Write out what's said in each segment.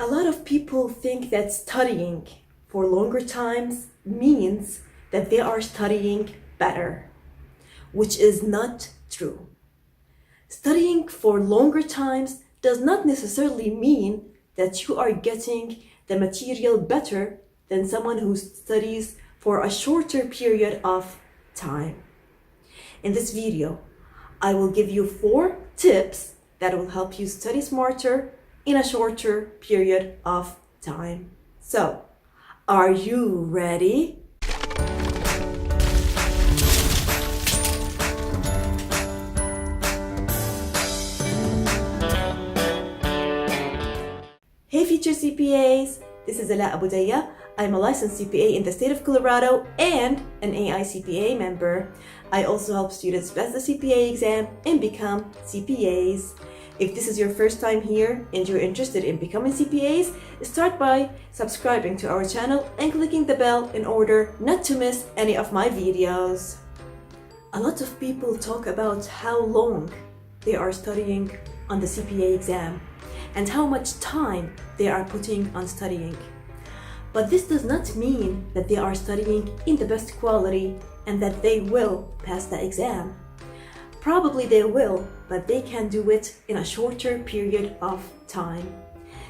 A lot of people think that studying for longer times means that they are studying better, which is not true. Studying for longer times does not necessarily mean that you are getting the material better than someone who studies for a shorter period of time. In this video, I will give you 4 tips that will help you study smarter in a shorter period of time. So, are you ready? Hey future CPAs, this is Ala Abudaya. I'm a licensed CPA in the state of Colorado and an AI CPA member. I also help students pass the CPA exam and become CPAs. If this is your first time here and you're interested in becoming CPAs, start by subscribing to our channel and clicking the bell in order not to miss any of my videos. A lot of people talk about how long they are studying on the CPA exam and how much time they are putting on studying. But this does not mean that they are studying in the best quality and that they will pass the exam. Probably they will, but they can do it in a shorter period of time.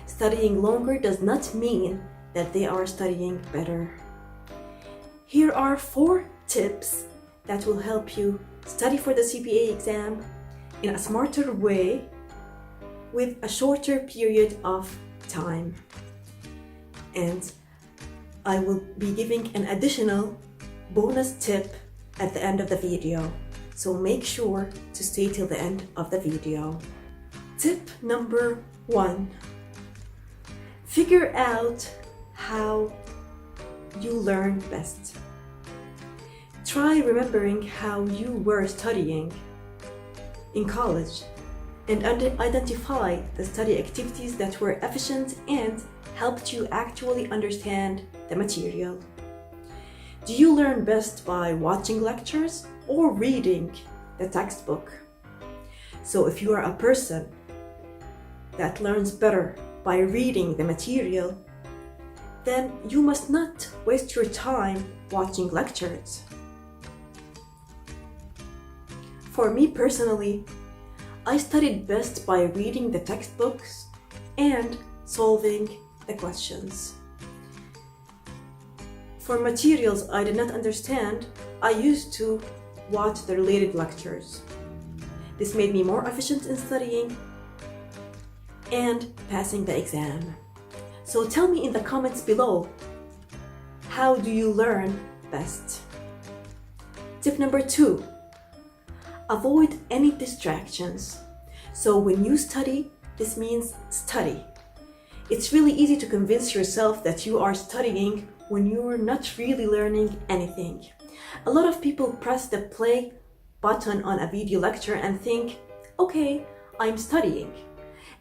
Studying longer does not mean that they are studying better. Here are 4 tips that will help you study for the CPA exam in a smarter way with a shorter period of time. And I will be giving an additional bonus tip at the end of the video. So make sure to stay till the end of the video. Tip number 1. Figure out how you learn best. Try remembering how you were studying in college and identify the study activities that were efficient and helped you actually understand the material. Do you learn best by watching lectures or reading the textbook? So if you are a person that learns better by reading the material, then you must not waste your time watching lectures. For me personally, I studied best by reading the textbooks and solving the questions. For materials I did not understand, I used to watch the related lectures. This made me more efficient in studying and passing the exam. So tell me in the comments below, how do you learn best? Tip number 2, avoid any distractions. So when you study, this means study. It's really easy to convince yourself that you are studying when you're not really learning anything. A lot of people press the play button on a video lecture and think, okay, I'm studying.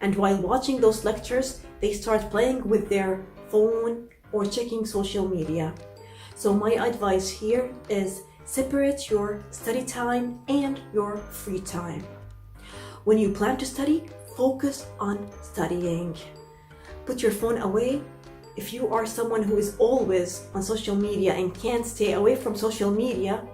And while watching those lectures, they start playing with their phone or checking social media. So my advice here is separate your study time and your free time. When you plan to study, focus on studying. Put your phone away. If you are someone who is always on social media and can't stay away from social media,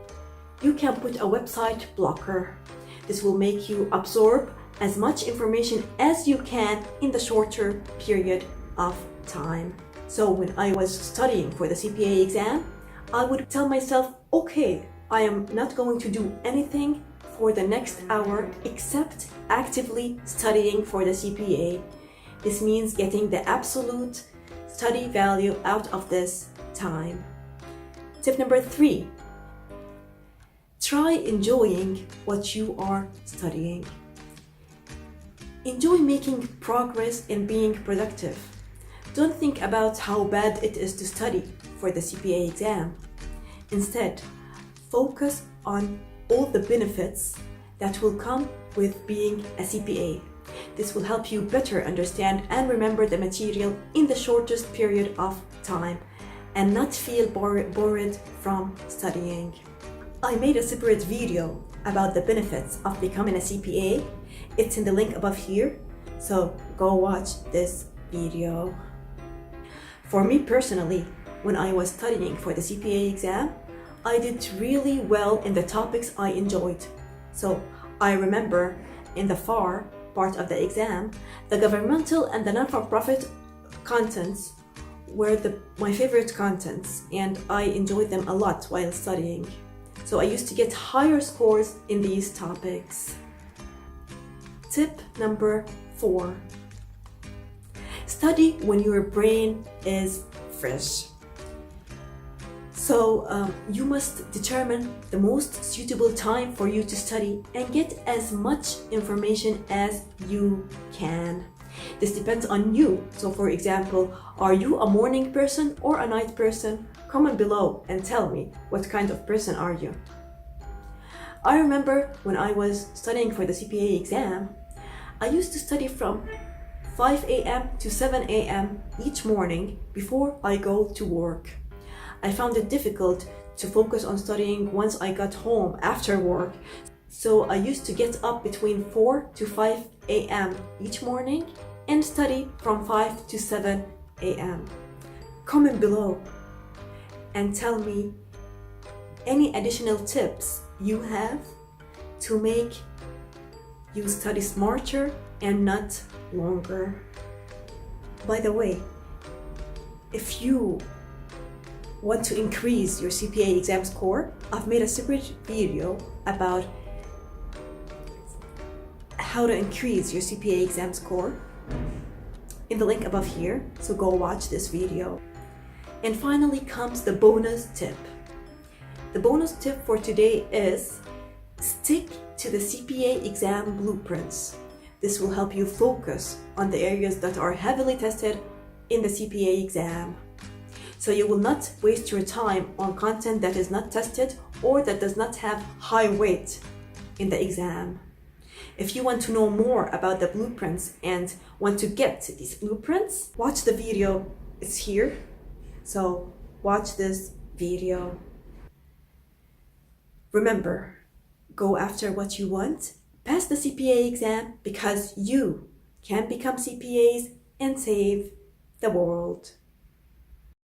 you can put a website blocker. This will make you absorb as much information as you can in the shorter period of time. So when I was studying for the CPA exam, I would tell myself, okay, I am not going to do anything for the next hour except actively studying for the CPA. This means getting the absolute study value out of this time. Tip number 3, try enjoying what you are studying. Enjoy making progress and being productive. Don't think about how bad it is to study for the CPA exam. Instead, focus on all the benefits that will come with being a CPA. This will help you better understand and remember the material in the shortest period of time and not feel bored from studying. I made a separate video about the benefits of becoming a CPA. It's in the link above here, so go watch this video. For me personally, when I was studying for the CPA exam, I did really well in the topics I enjoyed. So I remember in the FAR part of the exam, the governmental and the non-for-profit contents were my favorite contents, and I enjoyed them a lot while studying. So I used to get higher scores in these topics. Tip number 4. Study when your brain is fresh. So you must determine the most suitable time for you to study and get as much information as you can. This depends on you. So for example, are you a morning person or a night person? Comment below and tell me, what kind of person are you? I remember when I was studying for the CPA exam, I used to study from 5 a.m. to 7 a.m. each morning before I go to work. I found it difficult to focus on studying once I got home after work. So I used to get up between 4 to 5 a.m. each morning and study from 5 to 7 a.m. Comment below and tell me any additional tips you have to make you study smarter and not longer. By the way, if you want to increase your CPA exam score, I've made a separate video about how to increase your CPA exam score in the link above here, so go watch this video. And finally comes the bonus tip. The bonus tip for today is stick to the CPA exam blueprints. This will help you focus on the areas that are heavily tested in the CPA exam. So you will not waste your time on content that is not tested or that does not have high weight in the exam. If you want to know more about the blueprints and want to get these blueprints, watch the video. It's here. So watch this video. Remember, go after what you want. Pass the CPA exam because you can become CPAs and save the world.